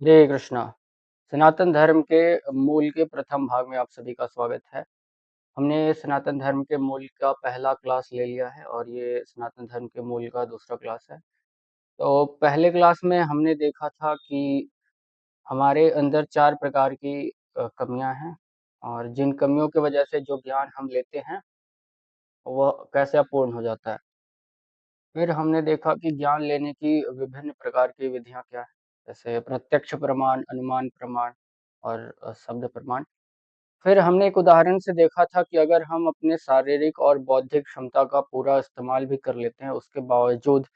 हरे कृष्णा। सनातन धर्म के मूल के प्रथम भाग में आप सभी का स्वागत है। हमने सनातन धर्म के मूल का पहला क्लास ले लिया है और ये सनातन धर्म के मूल का दूसरा क्लास है। तो पहले क्लास में हमने देखा था कि हमारे अंदर 4 प्रकार की कमियां हैं और जिन कमियों की वजह से जो ज्ञान हम लेते हैं वह कैसे अपूर्ण हो जाता है। फिर हमने देखा कि ज्ञान लेने की विभिन्न प्रकार की विधियां क्या हैं, जैसे प्रत्यक्ष प्रमाण, अनुमान प्रमाण और शब्द प्रमाण। फिर हमने एक उदाहरण से देखा था कि अगर हम अपने शारीरिक और बौद्धिक क्षमता का पूरा इस्तेमाल भी कर लेते हैं, उसके बावजूद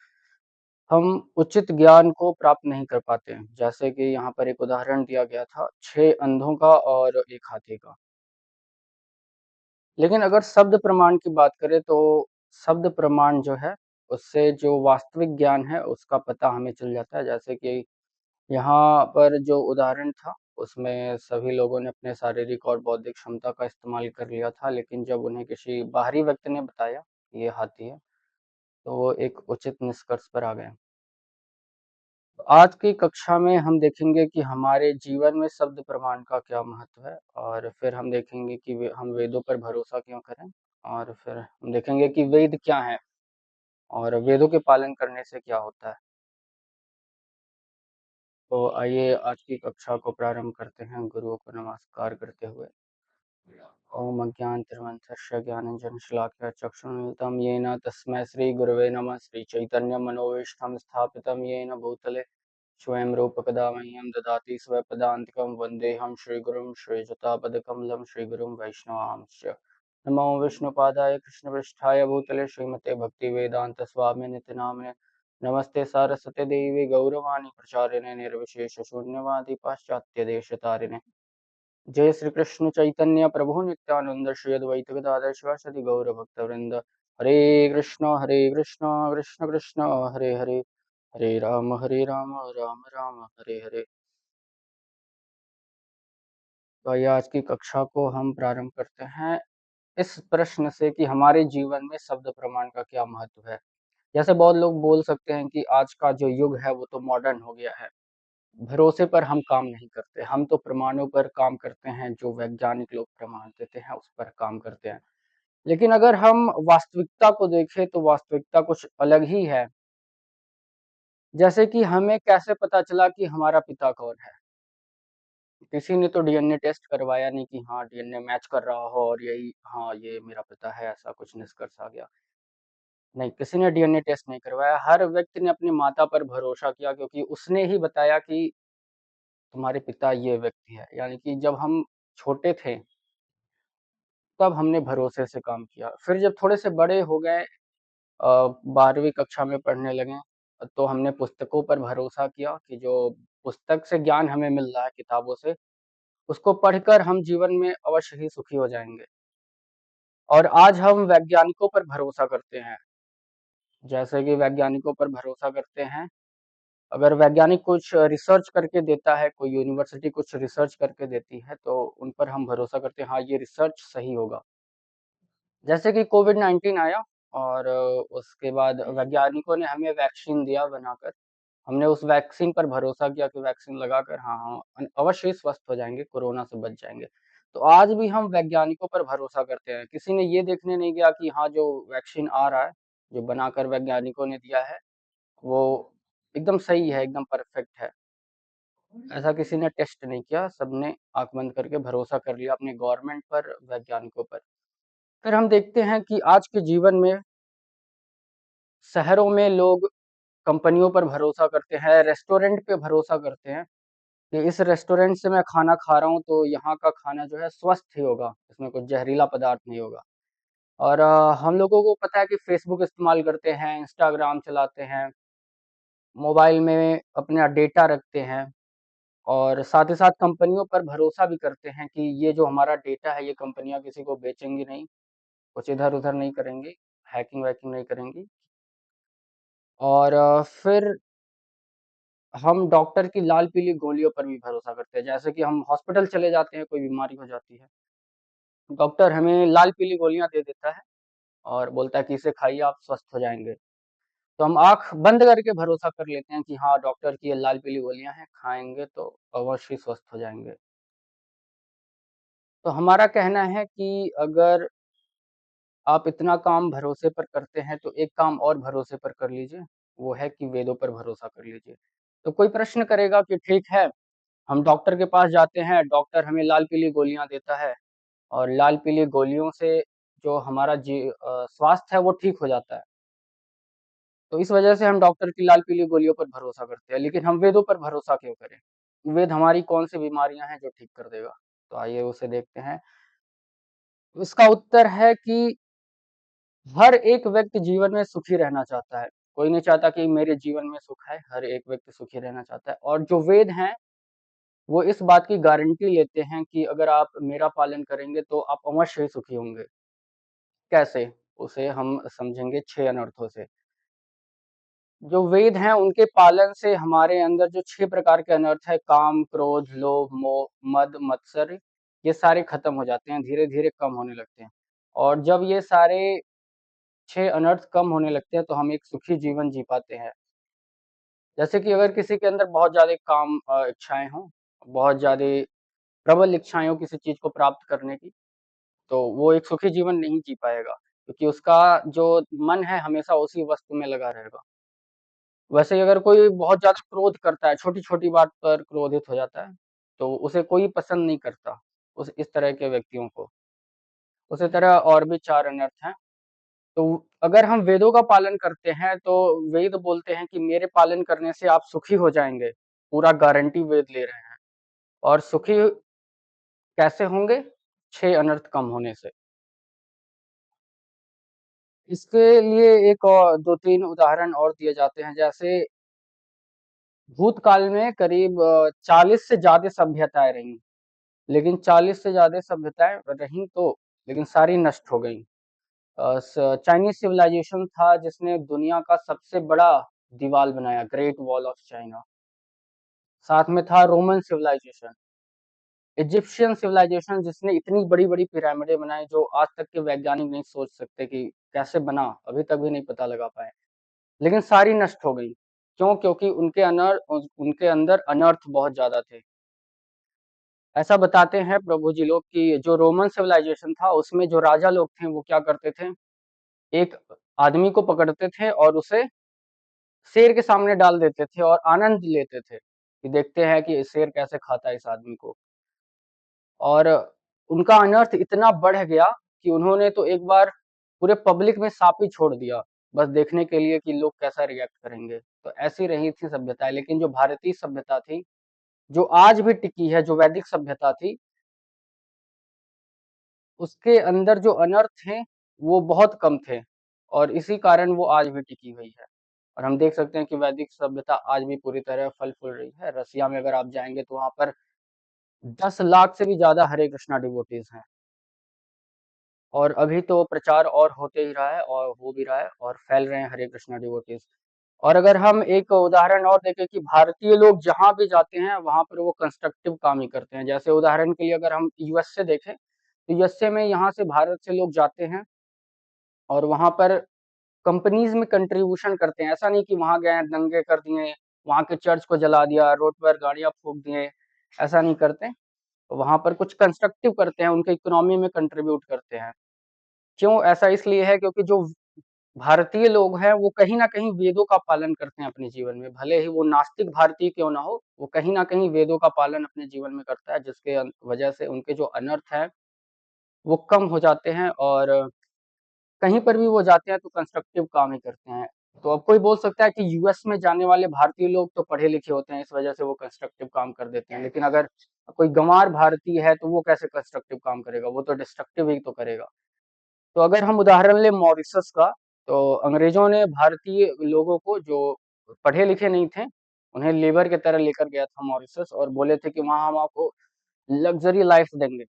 हम उचित ज्ञान को प्राप्त नहीं कर पाते हैं। जैसे कि यहाँ पर एक उदाहरण दिया गया था 6 अंधों का और 1 हाथी का। लेकिन अगर शब्द प्रमाण की बात करें तो शब्द प्रमाण जो है, उससे जो वास्तविक ज्ञान है उसका पता हमें चल जाता है। जैसे कि यहाँ पर जो उदाहरण था, उसमें सभी लोगों ने अपने शारीरिक और बौद्धिक क्षमता का इस्तेमाल कर लिया था, लेकिन जब उन्हें किसी बाहरी व्यक्ति ने बताया कि ये हाथी है, तो वो एक उचित निष्कर्ष पर आ गए। तो आज की कक्षा में हम देखेंगे कि हमारे जीवन में शब्द प्रमाण का क्या महत्व है, और फिर हम देखेंगे कि हम वेदों पर भरोसा क्यों करें, और फिर हम देखेंगे कि वेद क्या है और वेदों के पालन करने से क्या होता है। तो आइए आज की कक्षा को प्रारंभ करते हैं गुरुओं को नमस्कार करते हुए। ओम अज्ञानतिमिरन्धस्य ज्ञानाञ्जनशलाकया चक्षुरुन्मिलितं येन तस्मै श्रीगुरवे नमः। श्रीचैतन्यमनोभीष्टं स्थापितं येन भूतले स्वयं रूपकदा मह्यं ददाति स्वपदान्तिकं। वन्देऽहं श्रीगुरुं श्रीयुतापदकमलं श्रीगुरुं वैष्णवांश्च। नमो विष्णुपादाय कृष्णपृष्ठाय भूतले श्रीमते भक्तिवेदान्तस्वामिनिति नामिने। नमस्ते सारस्वते देवी गौरवाणी प्रचारिणे निर्विशेषशून्यवादी पाश्चात्यदेशतारिणे। जय श्री कृष्ण चैतन्य प्रभु नित्यानंद श्री अद्वैत गदाधर शिवासादि गौर भक्त वृंद। हरे कृष्ण कृष्ण कृष्ण हरे हरे, हरे राम राम राम हरे हरे। तो आइए आज की कक्षा को हम प्रारंभ करते हैं इस प्रश्न से कि हमारे जीवन में शब्द प्रमाण का क्या महत्व है। जैसे बहुत लोग बोल सकते हैं कि आज का जो युग है वो तो मॉडर्न हो गया है, भरोसे पर हम काम नहीं करते, हम तो प्रमाणों पर काम करते हैं, जो वैज्ञानिक लोग प्रमाण देते हैं उस पर काम करते हैं। लेकिन अगर हम वास्तविकता को देखें तो वास्तविकता कुछ अलग ही है। जैसे कि हमें कैसे पता चला कि हमारा पिता कौन है? किसी ने तो डीएनए टेस्ट करवाया नहीं कि हाँ, डीएनए मैच कर रहा हो और यही हाँ, ये मेरा पिता है, ऐसा कुछ निष्कर्ष आ गया। नहीं, किसी ने डीएनए टेस्ट नहीं करवाया। हर व्यक्ति ने अपनी माता पर भरोसा किया क्योंकि उसने ही बताया कि तुम्हारे पिता ये व्यक्ति है। यानी कि जब हम छोटे थे, तब हमने भरोसे से काम किया। फिर जब थोड़े से बड़े हो गए, 12वीं कक्षा में पढ़ने लगे, तो हमने पुस्तकों पर भरोसा किया कि जो पुस्तक से ज्ञान हमें मिल रहा है किताबों से, उसको पढ़कर हम जीवन में अवश्य ही सुखी हो जाएँगे। और आज हम वैज्ञानिकों पर भरोसा करते हैं। जैसे कि वैज्ञानिकों पर भरोसा करते हैं, अगर वैज्ञानिक कुछ रिसर्च करके देता है, कोई यूनिवर्सिटी कुछ रिसर्च करके देती है, तो उन पर हम भरोसा करते हैं, हाँ, ये रिसर्च सही होगा। जैसे कि कोविड-19 आया और उसके बाद वैज्ञानिकों ने हमें वैक्सीन दिया बनाकर। हमने उस वैक्सीन पर भरोसा किया कि वैक्सीन लगाकर हाँ, हाँ, अवश्य ही स्वस्थ हो जाएँगे, कोरोना से बच जाएँगे। तो आज भी हम वैज्ञानिकों पर भरोसा करते हैं। किसी ने ये देखने नहीं गया कि हाँ, जो वैक्सीन आ रहा है, जो बनाकर वैज्ञानिकों ने दिया है, वो एकदम सही है, एकदम परफेक्ट है। ऐसा किसी ने टेस्ट नहीं किया, सबने आँख बंद करके भरोसा कर लिया अपनी गवर्नमेंट पर, वैज्ञानिकों पर। फिर हम देखते हैं कि आज के जीवन में शहरों में लोग कंपनियों पर भरोसा करते हैं, रेस्टोरेंट पे भरोसा करते हैं कि इस रेस्टोरेंट से मैं खाना खा रहा हूँ तो यहाँ का खाना जो है स्वस्थ ही होगा, इसमें कुछ जहरीला पदार्थ नहीं होगा। और हम लोगों को पता है कि फ़ेसबुक इस्तेमाल करते हैं, इंस्टाग्राम चलाते हैं, मोबाइल में अपना डेटा रखते हैं और साथ ही साथ कंपनियों पर भरोसा भी करते हैं कि ये जो हमारा डेटा है, ये कंपनियाँ किसी को बेचेंगी नहीं, कुछ इधर-उधर नहीं करेंगी, हैकिंग-वैकिंग नहीं करेंगी। और फिर हम डॉक्टर की लाल-पीली गोलियों पर भी भरोसा करते हैं। जैसे कि हम हॉस्पिटल चले जाते हैं, कोई बीमारी हो जाती है, डॉक्टर हमें लाल-पीली गोलियाँ दे देता है और बोलता है कि इसे खाइए आप स्वस्थ हो जाएँगे। तो हम आँख बंद करके भरोसा कर लेते हैं कि हाँ, डॉक्टर की ये लाल पीली गोलियाँ हैं, खाएँगे तो अवश्य ही स्वस्थ हो जाएँगे। तो हमारा कहना है कि अगर आप इतना काम भरोसे पर करते हैं, तो एक काम और भरोसे पर कर लीजिए, वो है कि वेदों पर भरोसा कर लीजिए। तो कोई प्रश्न करेगा कि ठीक है, हम डॉक्टर के पास जाते हैं, डॉक्टर हमें लाल-पीली गोलियाँ देता है और लाल-पीली गोलियों से जो हमारा स्वास्थ्य है वो ठीक हो जाता है। तो इस वजह से हम डॉक्टर की लाल-पीली गोलियों पर भरोसा करते हैं, लेकिन हम वेदों पर भरोसा क्यों करें? वेद हमारी कौन-सी बीमारियाँ हैं जो ठीक कर देगा? तो आइए उसे देखते हैं। इसका उत्तर है कि हर एक व्यक्ति जीवन में सुखी रहना चाहता है। कोई नहीं चाहता कि मेरे जीवन में सुख है, हर एक व्यक्ति सुखी रहना चाहता है और जो वेद हैं, वो इस बात की गारंटी लेते हैं कि अगर आप मेरा पालन करेंगे तो आप अवश्य ही सुखी होंगे। कैसे? उसे हम समझेंगे 6 अनर्थों से। जो वेद हैं उनके पालन से हमारे अंदर जो 6 प्रकार के अनर्थ है काम, क्रोध, लोभ, मोह, मद, मत्सर ये सारे खत्म हो जाते हैं, धीरे-धीरे कम होने लगते हैं। और जब ये सारे 6 अनर्थ कम होने लगते हैं तो हम एक सुखी जीवन जी पाते हैं। जैसे कि अगर किसी के अंदर बहुत ज़्यादा इच्छाएँ हों, बहुत ज़्यादा प्रबल इच्छाएँ हों किसी चीज़ को प्राप्त करने की, तो वो एक सुखी जीवन नहीं जी पाएगा, क्योंकि उसका जो मन है हमेशा उसी वस्तु में लगा रहेगा। वैसे ही अगर कोई बहुत ज़्यादा क्रोध करता है, छोटी-छोटी बात पर क्रोधित हो जाता है, तो उसे कोई पसंद नहीं करता, उस इस तरह के व्यक्तियों को। उसी तरह और भी 4 अनर्थ हैं, तो अगर हम वेदों का पालन करते हैं, तो वेद बोलते हैं कि मेरे पालन करने से आप सुखी हो जाएँगे, पूरा गारंटी वेद ले रहे हैं और सुखी कैसे होंगे? 6 अनर्थ कम होने से। इसके लिए एक 2-3 उदाहरण और दिए जाते हैं, जैसे भूतकाल में करीब 40 से ज़्यादा सभ्यताएँ रहीं। लेकिन 40 से ज़्यादा सभ्यताएँ रहीं तो लेकिन सारी नष्ट हो गईं। अ, स चाइनीज़ सिविलाइज़ेशन था जिसने दुनिया का सबसे बड़ा दीवाल बनाया, ग्रेट वॉल ऑफ चाइना। साथ में था रोमन सिविलाइज़ेशन, इजिप्शियन सिविलाइज़ेशन जिसने इतनी बड़ी-बड़ी पिरामिडें बनाई जो आज तक के वैज्ञानिक नहीं सोच सकते कि कैसे बना, अभी तक भी नहीं पता लगा पाए। लेकिन सारी नष्ट हो गईं। क्यों? क्योंकि उनके अंदर अनर्थ बहुत ज़्यादा थे। ऐसा बताते हैं प्रभु जी लोग कि जो रोमन सिविलाइजेशन था उसमें जो राजा लोग थे वो क्या करते थे, एक आदमी को पकड़ते थे और उसे शेर के सामने डाल देते थे और आनंद लेते थे, कि देखते हैं कि शेर कैसे खाता है इस आदमी को। और उनका अनर्थ इतना बढ़ गया कि उन्होंने तो एक बार पूरे पब्लिक में साँप ही छोड़ दिया, बस देखने के लिए कि लोग कैसा रिएक्ट करेंगे। तो ऐसी रही थी सभ्यताएँ, लेकिन जो भारतीय सभ्यता थी, जो आज भी टिकी है, जो वैदिक सभ्यता थी उसके अंदर जो अनर्थ थे, वो बहुत कम थे और इसी कारण वो आज भी टिकी हुई है। और हम देख सकते हैं कि वैदिक सभ्यता आज भी पूरी तरह फल-फूल रही है। रसिया में अगर आप जाएँगे तो वहाँ पर 10 लाख से भी ज़्यादा हरे कृष्णा डिवोटीज़ हैं और अभी तो प्रचार और होते ही रहा है और हो भी रहा है और फैल रहे हैं हरे कृष्णा डिवोटीज़। और अगर हम एक उदाहरण और देखें कि भारतीय लोग जहाँ भी जाते हैं, वहाँ पर वो कंस्ट्रक्टिव काम ही करते हैं। जैसे उदाहरण के लिए अगर हम यूएसए देखें, तो यूएसए में यहाँ से भारत से लोग जाते हैं और वहाँ पर कंपनीज़ में कंट्रीब्यूशन करते हैं। ऐसा नहीं कि वहाँ गए हैं, दंगे कर दिए, वहाँ के चर्च को जला दिया, रोड पर गाड़ियाँ फूँक दिए, ऐसा नहीं करते। वहाँ पर कुछ कंस्ट्रक्टिव करते हैं, उनके इकोनॉमी में कंट्रीब्यूट करते हैं। क्यों? ऐसा इसलिए है क्योंकि जो भारतीय लोग हैं, वो कहीं न कहीं वेदों का पालन करते हैं अपने जीवन में। भले ही वो नास्तिक भारतीय क्यों ना हो, वो कहीं न कहीं वेदों का पालन अपने जीवन में करता है, जिसके वजह से उनके जो अनर्थ हैं, वो कम हो जाते हैं और कहीं पर भी वो जाते हैं तो कंस्ट्रक्टिव काम ही करते हैं। तो अब कोई बोल सकता है कि यूएस में जाने वाले भारतीय लोग तो पढ़े-लिखे होते हैं, इस वजह से वो कंस्ट्रक्टिव काम कर देते हैं। लेकिन अगर कोई गँवार भारतीय है, तो वो कैसे कंस्ट्रक्टिव काम करेगा? वो तो डिस्ट्रक्टिव ही तो करेगा। तो अगर हम उदाहरण लें मॉरिशस का, तो अंग्रेज़ों ने भारतीय लोगों को जो पढ़े-लिखे नहीं थे, उन्हें लेबर की तरह लेकर गया था मॉरिशस और बोले थे कि वहाँ हम आपको लग्ज़री लाइफ़ देंगे।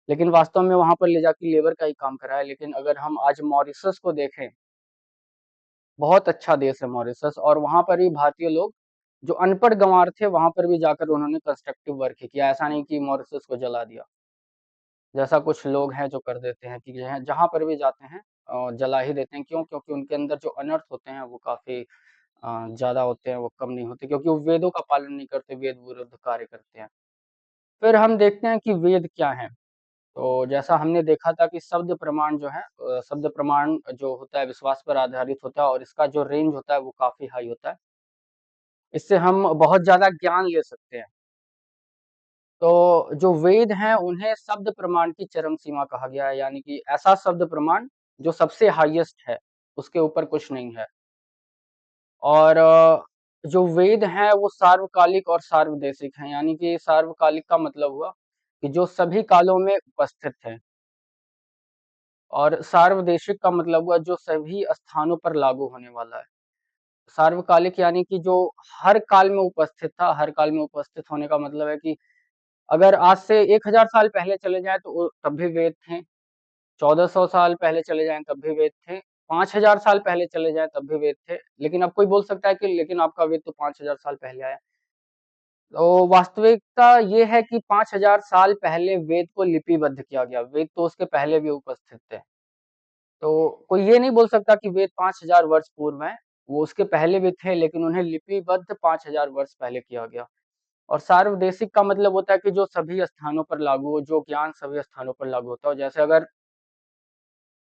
लेकिन वास्तव में वहाँ पर ले जाके लेबर का ही काम करा है। लेकिन अगर हम आज मॉरिशस को देखें, बहुत अच्छा देश है मॉरिशस और वहाँ पर भी भारतीय लोग जो अनपढ़ गँवार थे, वहाँ पर भी जाकर उन्होंने कंस्ट्रक्टिव वर्क ही किया। ऐसा नहीं कि मॉरिशस को जला दिया, जैसा कुछ लोग हैं जो कर देते हैं कि जहाँ जहाँ पर भी जाते हैं जला ही देते हैं। क्यों? क्योंकि उनके अंदर जो अनर्थ होते हैं वो काफ़ी ज़्यादा होते हैं, वो कम नहीं होते, क्योंकि वो वेदों का पालन नहीं करते, वेद विरुद्ध कार्य करते हैं। फिर हम देखते हैं कि वेद क्या हैं? तो जैसा हमने देखा था कि शब्द प्रमाण जो है, शब्द प्रमाण जो होता है विश्वास पर आधारित होता है और इसका जो रेंज होता है वो काफ़ी हाई होता है। इससे हम बहुत ज़्यादा ज्ञान ले सकते हैं। तो जो वेद हैं उन्हें शब्द प्रमाण की चरम सीमा कहा गया है, यानी कि ऐसा शब्द प्रमाण जो सबसे हाईएस्ट है, उसके ऊपर कुछ नहीं है। और जो वेद हैं वो सार्वकालिक और सार्वदेशिक हैं, यानी कि सार्वकालिक का मतलब हुआ कि जो सभी कालों में उपस्थित हैं, और सार्वदेशिक का मतलब हुआ जो सभी स्थानों पर लागू होने वाला है। सार्वकालिक यानी कि जो हर काल में उपस्थित था, हर काल में उपस्थित होने का मतलब है कि अगर आज से 1000 साल पहले चले जाएँ तो तब भी वेद थे, 1400 साल पहले चले जाएँ तब भी वेद थे, 5000 साल पहले चले जाएँ तब भी वेद थे। लेकिन अब कोई बोल सकता है कि लेकिन आपका वेद तो 5000 साल पहले आया। तो वास्तविकता ये है कि 5000 साल पहले वेद को लिपिबद्ध किया गया, वेद तो उसके पहले भी उपस्थित थे। तो कोई ये नहीं बोल सकता कि वेद 5000 वर्ष पूर्व हैं, वो उसके पहले भी थे लेकिन उन्हें लिपिबद्ध 5000 वर्ष पहले किया गया। और सार्वदेशिक का मतलब होता है कि जो सभी स्थानों पर लागू हो, जो ज्ञान सभी स्थानों पर लागू होता हो। जैसे अगर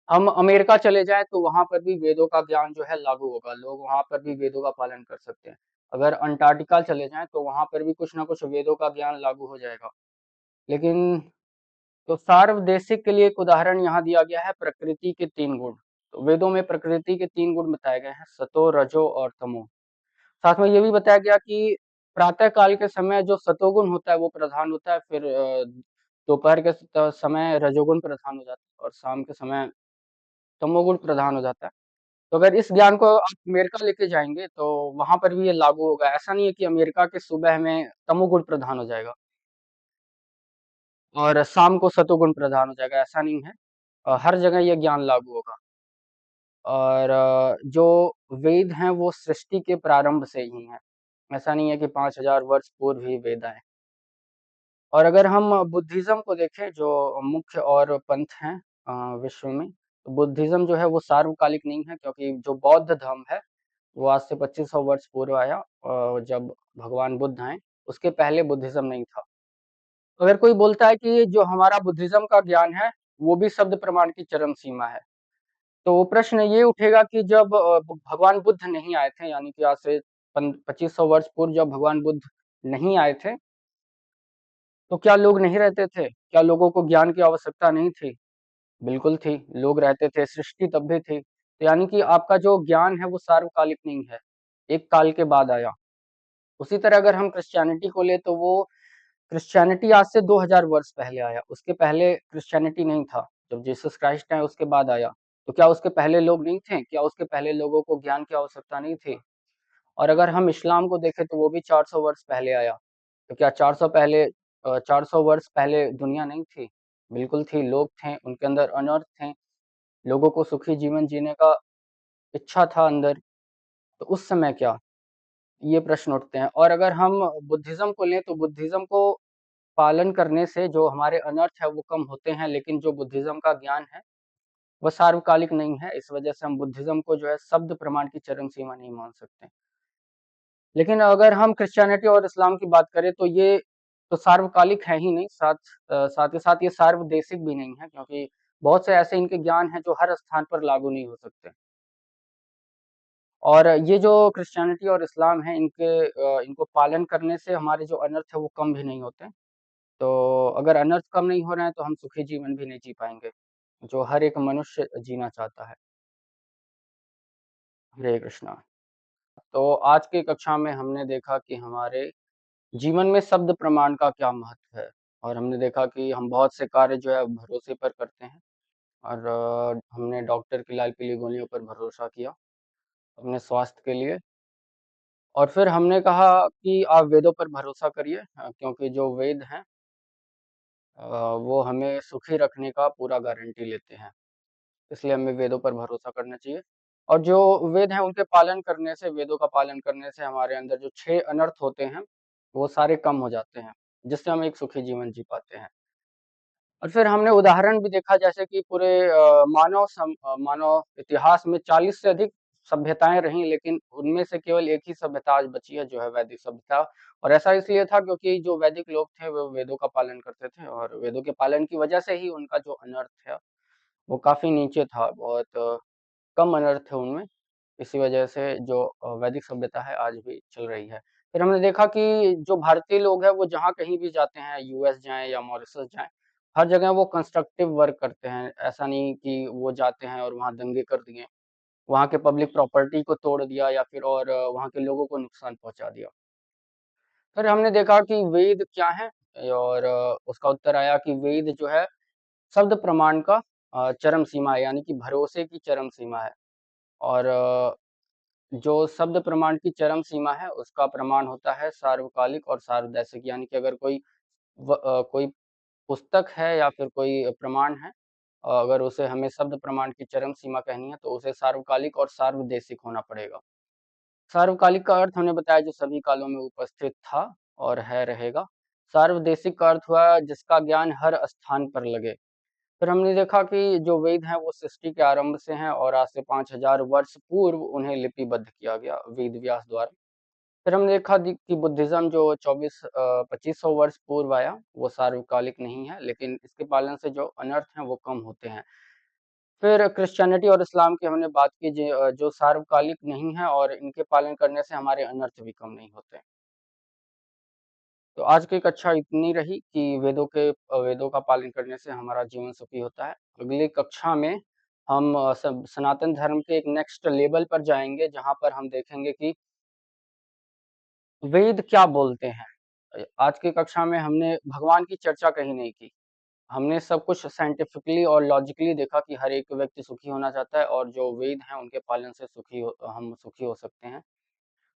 हम अमेरिका चले जाएँ तो वहाँ पर भी वेदों का ज्ञान जो है लागू होगा, लोग वहाँ पर भी वेदों का पालन कर सकते हैं। अगर अंटार्कटिका चले जाएँ तो वहाँ पर भी कुछ न कुछ वेदों का ज्ञान लागू हो जाएगा। लेकिन तो सार्वदेशिक के लिए एक उदाहरण यहाँ दिया गया है, प्रकृति के 3 गुण। तो वेदों में प्रकृति के 3 गुण बताए गए हैं, सतो, रजो और तमो। साथ में ये भी बताया गया कि प्रातः काल के समय जो सतोगुण होता है वो प्रधान होता है, फिर दोपहर के समय रजोगुण प्रधान हो जाता है और शाम के समय तमोगुण प्रधान हो जाता है। तो अगर इस ज्ञान को आप अमेरिका लेके जाएँगे तो वहाँ पर भी ये लागू होगा। ऐसा नहीं है कि अमेरिका के सुबह में तमोगुण प्रधान हो जाएगा और शाम को सतोगुण प्रधान हो जाएगा, ऐसा नहीं है। हर जगह ये ज्ञान लागू होगा। और जो वेद हैं वो सृष्टि के प्रारंभ से ही हैं। ऐसा नहीं है कि 5000 वर्ष पूर्व ही वेद आए। और अगर हम बुद्धिज़्म को देखें जो मुख्य और पंथ हैं विश्व में, तो बुद्धिज़्म जो है वो सार्वकालिक नहीं है, क्योंकि जो बौद्ध धर्म है वो आज से 2500 वर्ष पूर्व आया, जब भगवान बुद्ध आए, उसके पहले बुद्धिज़्म नहीं था। अगर कोई बोलता है कि जो हमारा बुद्धिज़्म का ज्ञान है, वो भी शब्द प्रमाण की चरम सीमा है, तो प्रश्न ये उठेगा कि जब भगवान बुद्ध नहीं आए थे, यानी कि आज से 2500 वर्ष पूर्व जब भगवान बुद्ध नहीं आए थे, तो क्या लोग नहीं रहते थे? क्या लोगों को ज्ञान की आवश्यकता नहीं थी? बिल्कुल थी, लोग रहते थे, सृष्टि तब भी थी। तो यानी कि आपका जो ज्ञान है वो सार्वकालिक नहीं है, एक काल के बाद आया। उसी तरह अगर हम क्रिश्चियनिटी को लें तो वो क्रिश्चियनिटी आज से 2000 वर्ष पहले आया, उसके पहले क्रिश्चियनिटी नहीं था। जब जीसस क्राइस्ट आए उसके बाद आया। तो क्या उसके पहले लोग नहीं थे? क्या उसके पहले लोगों को ज्ञान की आवश्यकता नहीं थी? और अगर हम इस्लाम को देखें तो वो भी 400 वर्ष पहले आया। तो क्या 400 वर्ष पहले दुनिया नहीं थी? बिल्कुल थी, लोग थे, उनके अंदर अनर्थ थे, लोगों को सुखी जीवन जीने का इच्छा था अंदर। तो उस समय क्या? ये प्रश्न उठते हैं। और अगर हम बुद्धिज़्म को लें तो बुद्धिज़्म को पालन करने से जो हमारे अनर्थ है वो कम होते हैं, लेकिन जो बुद्धिज़्म का ज्ञान है, वह सार्वकालिक नहीं है। इस वजह से हम बुद्धिज़्म को जो है शब्द प्रमाण की चरम सीमा नहीं मान सकते। लेकिन अगर हम क्रिश्चियनिटी और इस्लाम की बात करें तो ये तो सार्वकालिक है ही नहीं, साथ ही साथ ये सार्वदेशिक भी नहीं है, क्योंकि बहुत से ऐसे इनके ज्ञान हैं जो हर स्थान पर लागू नहीं हो सकते। और ये जो क्रिश्चियनिटी और इस्लाम है इनको पालन करने से हमारे जो अनर्थ है वो कम भी नहीं होते। तो अगर अनर्थ कम नहीं हो रहे हैं तो हम सुखी जीवन भी नहीं जी पाएँगे, जो हर एक मनुष्य जीना चाहता है। हरे कृष्णा। तो आज की कक्षा में हमने देखा कि हमारे जीवन में शब्द प्रमाण का क्या महत्व है, और हमने देखा कि हम बहुत से कार्य जो है भरोसे पर करते हैं, और हमने डॉक्टर की लाल पीली गोलियों पर भरोसा किया अपने स्वास्थ्य के लिए। और फिर हमने कहा कि आप वेदों पर भरोसा करिए, क्योंकि जो वेद हैं अ, वो हमें सुखी रखने का पूरा गारंटी लेते हैं। इसलिए हमें वेदों पर भरोसा करना चाहिए। और जो वेद हैं उनके पालन करने से, वेदों का पालन करने से हमारे अंदर जो 6 अनर्थ होते हैं, वो सारे कम हो जाते हैं, जिससे हम एक सुखी जीवन जी पाते हैं। और फिर हमने उदाहरण भी देखा जैसे कि पूरे मानव इतिहास में 40 से अधिक सभ्यताएँ रहीं, लेकिन उनमें से केवल एक ही सभ्यता आज बची है, जो है वैदिक सभ्यता। और ऐसा इसलिए था क्योंकि जो वैदिक लोग थे वो वेदों का पालन करते थे, और वेदों के पालन की वजह से ही उनका जो अनर्थ है वो काफ़ी नीचे था, बहुत कम अनर्थ थे उनमें। इसी वजह से जो वैदिक सभ्यता है आज भी चल रही है। फिर हमने देखा कि जो भारतीय लोग हैं वो जहाँ कहीं भी जाते हैं, यूएस जाएँ या मॉरिशस जाएँ, हर जगह वो कंस्ट्रक्टिव वर्क करते हैं। ऐसा नहीं कि वो जाते हैं और वहाँ दंगे कर दिए, वहाँ के पब्लिक प्रॉपर्टी को तोड़ दिया या फिर और वहाँ के लोगों को नुकसान पहुँचा दिया। फिर हमने देखा कि वेद क्या है, और उसका उत्तर आया कि वेद जो है शब्द प्रमाण का चरम सीमा है, यानी कि भरोसे की चरम सीमा है। और जो शब्द प्रमाण की चरम सीमा है, उसका प्रमाण होता है सार्वकालिक और सार्वदैशिक, यानी कि अगर कोई पुस्तक है या फिर कोई प्रमाण है, अगर उसे हमें शब्द प्रमाण की चरम सीमा कहनी है, तो उसे सार्वकालिक और सार्वदेशिक होना पड़ेगा। सार्वकालिक का अर्थ हमने बताया जो सभी कालों में उपस्थित था और है, रहेगा। सार्वदेशिक का अर्थ हुआ जिसका ज्ञान हर स्थान पर लगे। फिर हमने देखा कि जो वेद हैं वो सृष्टि के आरंभ से हैं, और आज से 5000 वर्ष पूर्व उन्हें लिपिबद्ध किया गया वेद व्यास द्वारा। फिर हमने देखा कि बुद्धिज्म जो 2500 वर्ष पूर्व आया वो सार्वकालिक नहीं है, लेकिन इसके पालन से जो अनर्थ हैं वो कम होते हैं। फिर क्रिश्चियनिटी और इस्लाम की हमने बात की जो सार्वकालिक नहीं है, और इनके पालन करने से हमारे अनर्थ भी कम नहीं होते। तो आज की कक्षा इतनी रही कि वेदों का पालन करने से हमारा जीवन सुखी होता है। अगली कक्षा में हम सनातन धर्म के एक नेक्स्ट लेवल पर जाएँगे, जहाँ पर हम देखेंगे कि वेद क्या बोलते हैं। आज की कक्षा में हमने भगवान की चर्चा कहीं नहीं की। हमने सब कुछ साइंटिफिकली और लॉजिकली देखा कि हर एक व्यक्ति सुखी होना चाहता है, और जो वेद हैं उनके पालन से हम सुखी हो सकते हैं।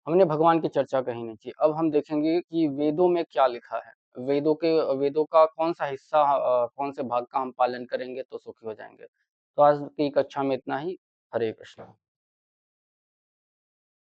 हमने भगवान की चर्चा कहीं नहीं की। अब हम देखेंगे कि वेदों में क्या लिखा है। वेदों का कौन-सा हिस्सा कौन से भाग का हम पालन करेंगे तो सुखी हो जाएँगे। तो आज की कक्षा में इतना ही। हरे कृष्णा।